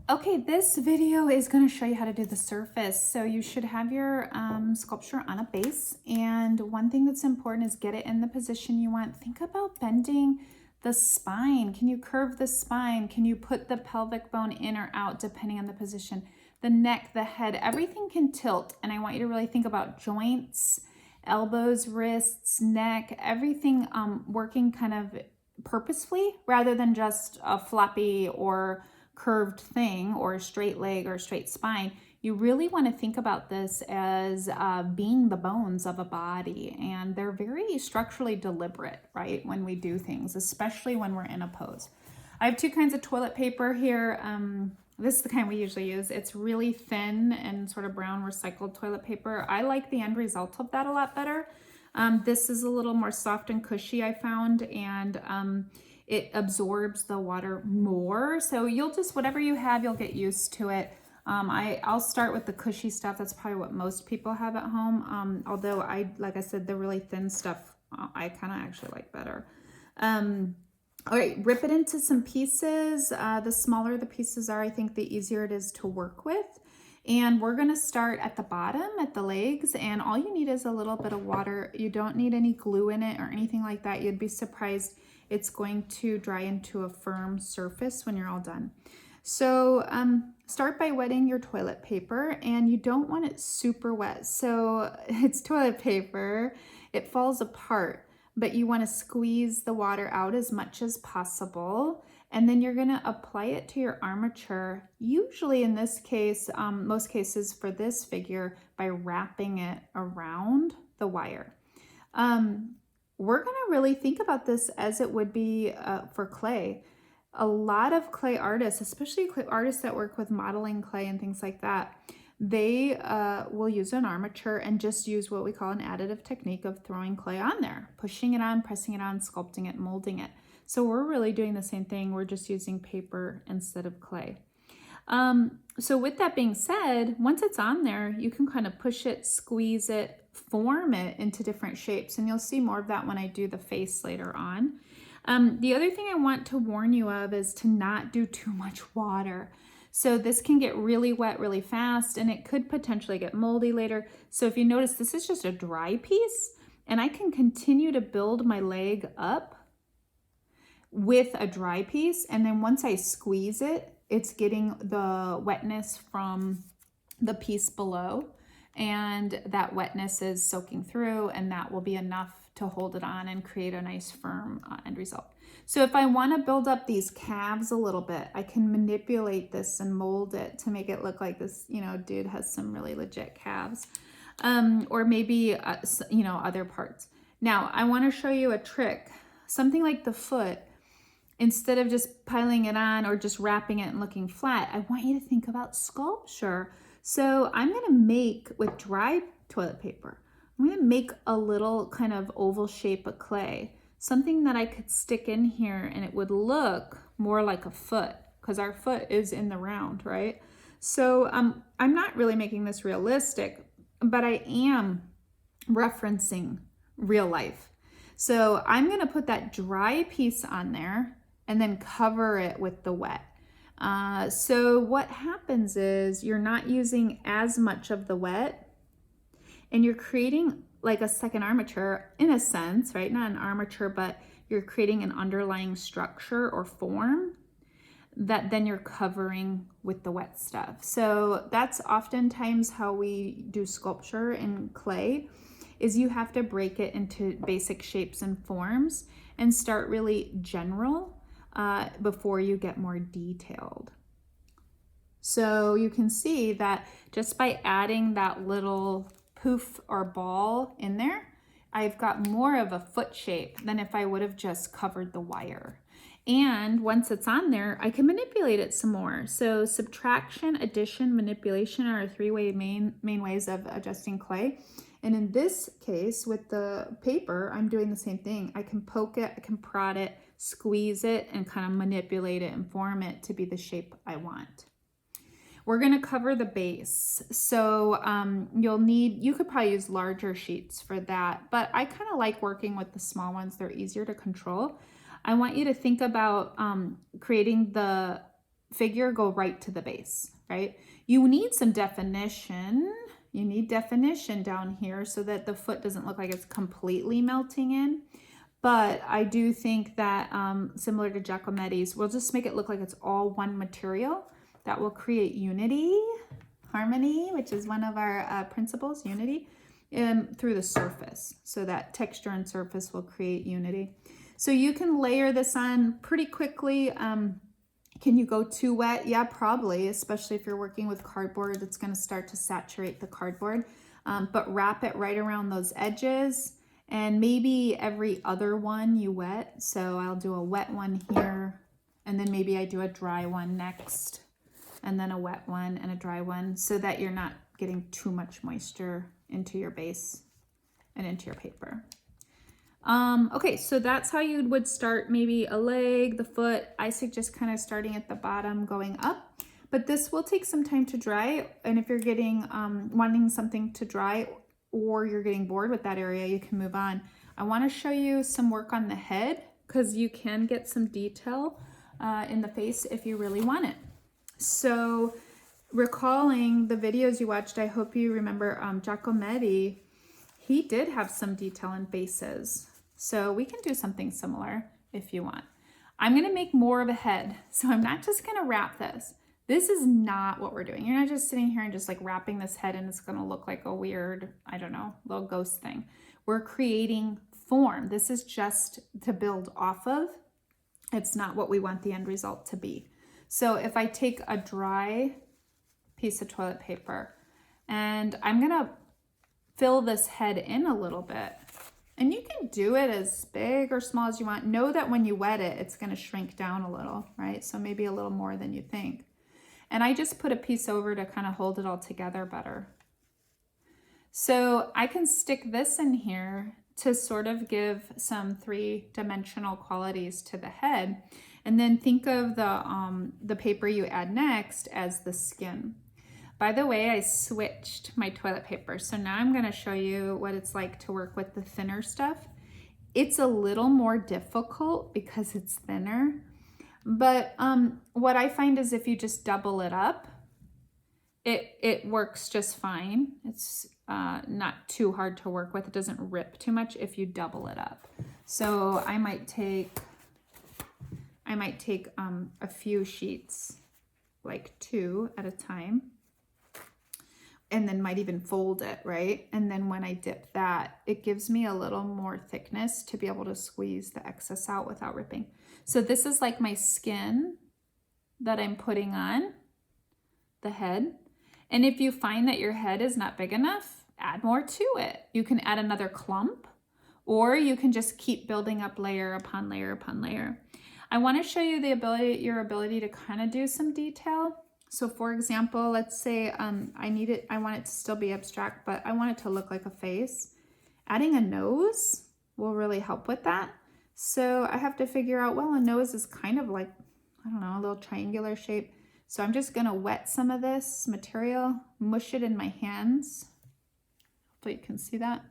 Okay, this video is going to show you how to do the surface. So you should have your sculpture on a base. And one thing that's important is get it in the position you want. Think about bending the spine. Can you curve the spine? Can you put the pelvic bone in or out depending on the position? The neck, the head, everything can tilt. And I want you to really think about joints, elbows, wrists, neck, everything working kind of purposefully rather than just a floppy or curved thing or a straight leg or a straight spine. You really want to think about this as being the bones of a body, and they're very structurally deliberate, right, when we do things, especially when we're in a pose. I have two kinds of toilet paper here. This is the kind we usually use. It's really thin and sort of brown recycled toilet paper. I like the end result of that a lot better. This is a little more soft and cushy, I found, and it absorbs the water more. So you'll just, whatever you have, you'll get used to it. I'll start with the cushy stuff. That's probably what most people have at home. Although like I said, the really thin stuff, I kind of actually like better. All right, rip it into some pieces. The smaller the pieces are, I think the easier it is to work with. And we're gonna start at the bottom, at the legs, and all you need is a little bit of water. You don't need any glue in it or anything like that. You'd be surprised. It's going to dry into a firm surface when you're all done. So start by wetting your toilet paper, and you don't want it super wet. So it's toilet paper, it falls apart, but you want to squeeze the water out as much as possible. And then you're going to apply it to your armature, usually in this case, most cases for this figure, by wrapping it around the wire. We're going to really think about this as it would be for clay. A lot of clay artists, especially clay artists that work with modeling clay and things like that, they will use an armature and just use what we call an additive technique of throwing clay on there, pushing it on, pressing it on, sculpting it, molding it. So we're really doing the same thing. We're just using paper instead of clay. So with that being said, once it's on there, you can kind of push it, squeeze it, form it into different shapes. And you'll see more of that when I do the face later on. The other thing I want to warn you of is to not do too much water. So this can get really wet really fast, and it could potentially get moldy later. So if you notice, this is just a dry piece, and I can continue to build my leg up with a dry piece. And then once I squeeze it, it's getting the wetness from the piece below, and that wetness is soaking through, and that will be enough to hold it on and create a nice firm end result. So if I want to build up these calves a little bit, I can manipulate this and mold it to make it look like this, dude has some really legit calves, or maybe, other parts. Now I want to show you a trick, something like the foot. Instead of just piling it on or just wrapping it and looking flat, I want you to think about sculpture. So I'm going to make, with dry toilet paper, I'm going to make a little kind of oval shape of clay, something that I could stick in here and it would look more like a foot, because our foot is in the round, right? So I'm not really making this realistic, but I am referencing real life. So I'm going to put that dry piece on there and then cover it with the wet. So what happens is you're not using as much of the wet, and you're creating like a second armature in a sense, right? Not an armature, but you're creating an underlying structure or form that then you're covering with the wet stuff. So that's oftentimes how we do sculpture in clay, is you have to break it into basic shapes and forms and start really general before you get more detailed. So you can see that just by adding that little poof or ball in there, I've got more of a foot shape than if I would have just covered the wire. And once it's on there, I can manipulate it some more. So subtraction, addition, manipulation are three main ways of adjusting clay. And in this case, with the paper, I'm doing the same thing. I can poke it, I can prod it, squeeze it, and kind of manipulate it and form it to be the shape I want. We're going to cover the base. So you could probably use larger sheets for that, but I kind of like working with the small ones. They're easier to control. I want you to think about creating the figure go right to the base, right? You need some definition. You need definition down here so that the foot doesn't look like it's completely melting in. But I do think that similar to Giacometti's, we'll just make it look like it's all one material. That will create unity, harmony, which is one of our principles, unity, through the surface. So that texture and surface will create unity. So you can layer this on pretty quickly. Can you go too wet? Yeah, probably, especially if you're working with cardboard. It's going to start to saturate the cardboard. But wrap it right around those edges, and maybe every other one you wet. So I'll do a wet one here, and then maybe I do a dry one next, and then a wet one and a dry one, so that you're not getting too much moisture into your base and into your paper. Okay, so that's how you would start maybe a leg, the foot. I suggest kind of starting at the bottom, going up, but this will take some time to dry. And if you're getting, wanting something to dry, or you're getting bored with that area, you can move on. I want to show you some work on the head, because you can get some detail in the face if you really want it. So recalling the videos you watched, I hope you remember Giacometti. He did have some detail in faces. So we can do something similar if you want. I'm going to make more of a head. So I'm not just going to wrap this. This is not what we're doing. You're not just sitting here and just like wrapping this head and it's going to look like a weird, I don't know, little ghost thing. We're creating form. This is just to build off of. It's not what we want the end result to be. So if I take a dry piece of toilet paper and I'm going to fill this head in a little bit, and you can do it as big or small as you want. Know that when you wet it, it's going to shrink down a little, right? So maybe a little more than you think. And I just put a piece over to kind of hold it all together better. So I can stick this in here to sort of give some three-dimensional qualities to the head. And then think of the paper you add next as the skin. By the way, I switched my toilet paper. So now I'm going to show you what it's like to work with the thinner stuff. It's a little more difficult because it's thinner. But what I find is if you just double it up, it works just fine. It's not too hard to work with. It doesn't rip too much if you double it up. So I might take a few sheets, like 2 at a time, and then might even fold it, right? And then when I dip that, it gives me a little more thickness to be able to squeeze the excess out without ripping. So this is like my skin that I'm putting on the head. And if you find that your head is not big enough, add more to it. You can add another clump, or you can just keep building up layer upon layer upon layer. I want to show you your ability to kind of do some detail. So for example, let's say I want it to still be abstract, but I want it to look like a face. Adding a nose will really help with that. So I have to figure out, well, a nose is kind of like, I don't know, a little triangular shape. So I'm just gonna wet some of this material, mush it in my hands. Hopefully you can see that.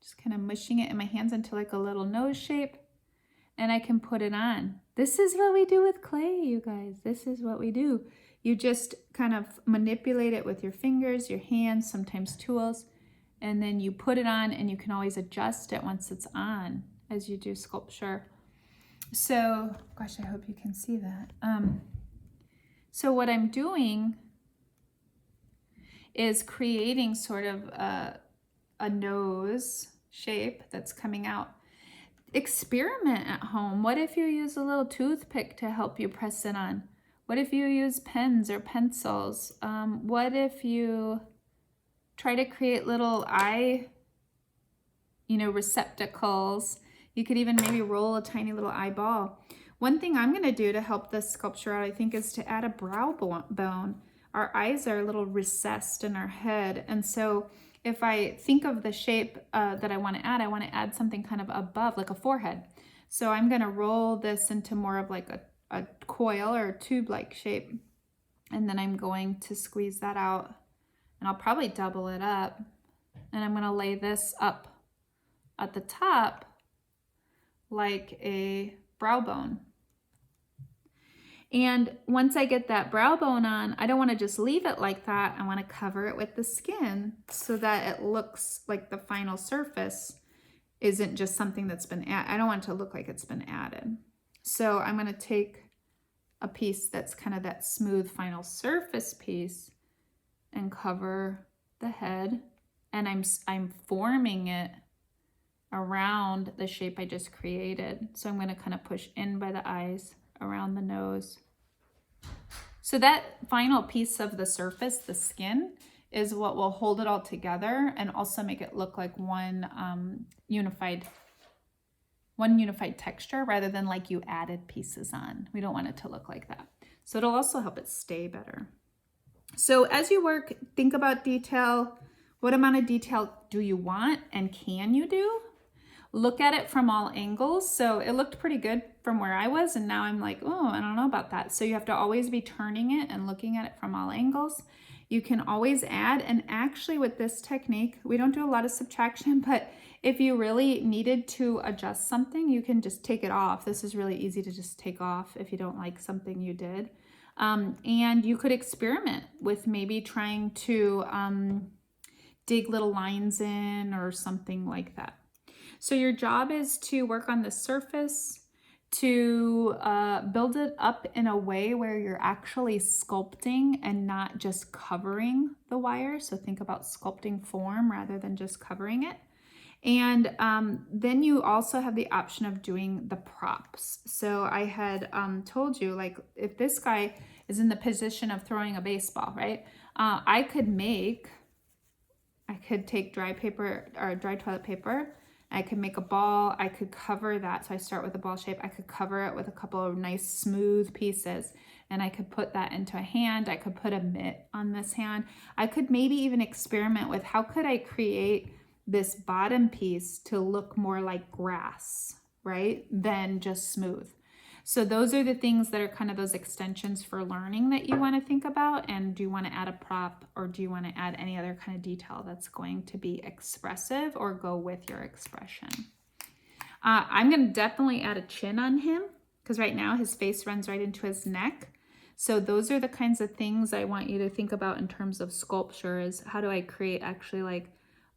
Just kind of mushing it in my hands into like a little nose shape. And I can put it on. This is what we do with clay, you guys. This is what we do. You just kind of manipulate it with your fingers, your hands, sometimes tools, and then you put it on, and you can always adjust it once it's on as you do sculpture. So, gosh, I hope you can see that. So what I'm doing is creating sort of a nose shape that's coming out. Experiment at home. What if you use a little toothpick to help you press it on? What if you use pens or pencils? What if you try to create little eye, receptacles? You could even maybe roll a tiny little eyeball. One thing I'm going to do to help this sculpture out, I think, is to add a brow bone. Our eyes are a little recessed in our head. And so if I think of the shape that I want to add something kind of above, like a forehead. So I'm going to roll this into more of like a coil or a tube-like shape. And then I'm going to squeeze that out. And I'll probably double it up. And I'm going to lay this up at the top like a brow bone. And once I get that brow bone on, I don't want to just leave it like that. I want to cover it with the skin so that it looks like the final surface isn't just something that's been added. I don't want it to look like it's been added. So I'm going to take a piece that's kind of that smooth final surface piece and cover the head. And I'm forming it around the shape I just created. So I'm going to kind of push in by the eyes, around the nose. So that final piece of the surface, the skin, is what will hold it all together and also make it look like one unified texture rather than like you added pieces on. We don't want it to look like that. So it'll also help it stay better. So as you work, think about detail. What amount of detail do you want and can you do? Look at it from all angles. So it looked pretty good from where I was, and now I'm like, oh, I don't know about that. So you have to always be turning it and looking at it from all angles. You can always add, and actually with this technique, we don't do a lot of subtraction, but if you really needed to adjust something, you can just take it off. This is really easy to just take off if you don't like something you did. And you could experiment with maybe trying to dig little lines in or something like that. So your job is to work on the surface, to build it up in a way where you're actually sculpting and not just covering the wire. So think about sculpting form rather than just covering it. And then you also have the option of doing the props. So I had told you, like, if this guy is in the position of throwing a baseball, right? I could take dry paper or dry toilet paper. I could make a ball. I could cover that. So I start with a ball shape. I could cover it with a couple of nice smooth pieces, and I could put that into a hand. I could put a mitt on this hand. I could maybe even experiment with how could I create this bottom piece to look more like grass, right? Than just smooth. So those are the things that are kind of those extensions for learning that you want to think about. And do you want to add a prop, or do you want to add any other kind of detail that's going to be expressive or go with your expression? I'm going to definitely add a chin on him because right now his face runs right into his neck. So those are the kinds of things I want you to think about in terms of sculpture, is how do I create actually like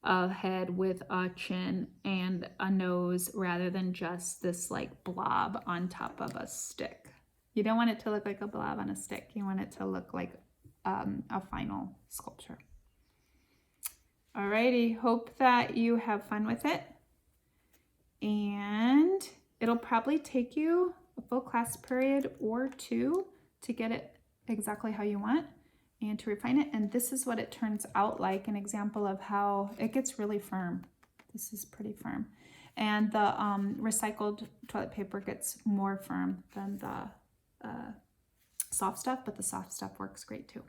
a head with a chin and a nose rather than just this like blob on top of a stick. You don't want it to look like a blob on a stick. You want it to look like a final sculpture. Alrighty, hope that you have fun with it. And it'll probably take you a full class period or two to get it exactly how you want and to refine it. And this is what it turns out like, an example of how it gets really firm. This is pretty firm. And the recycled toilet paper gets more firm than the soft stuff, but the soft stuff works great too.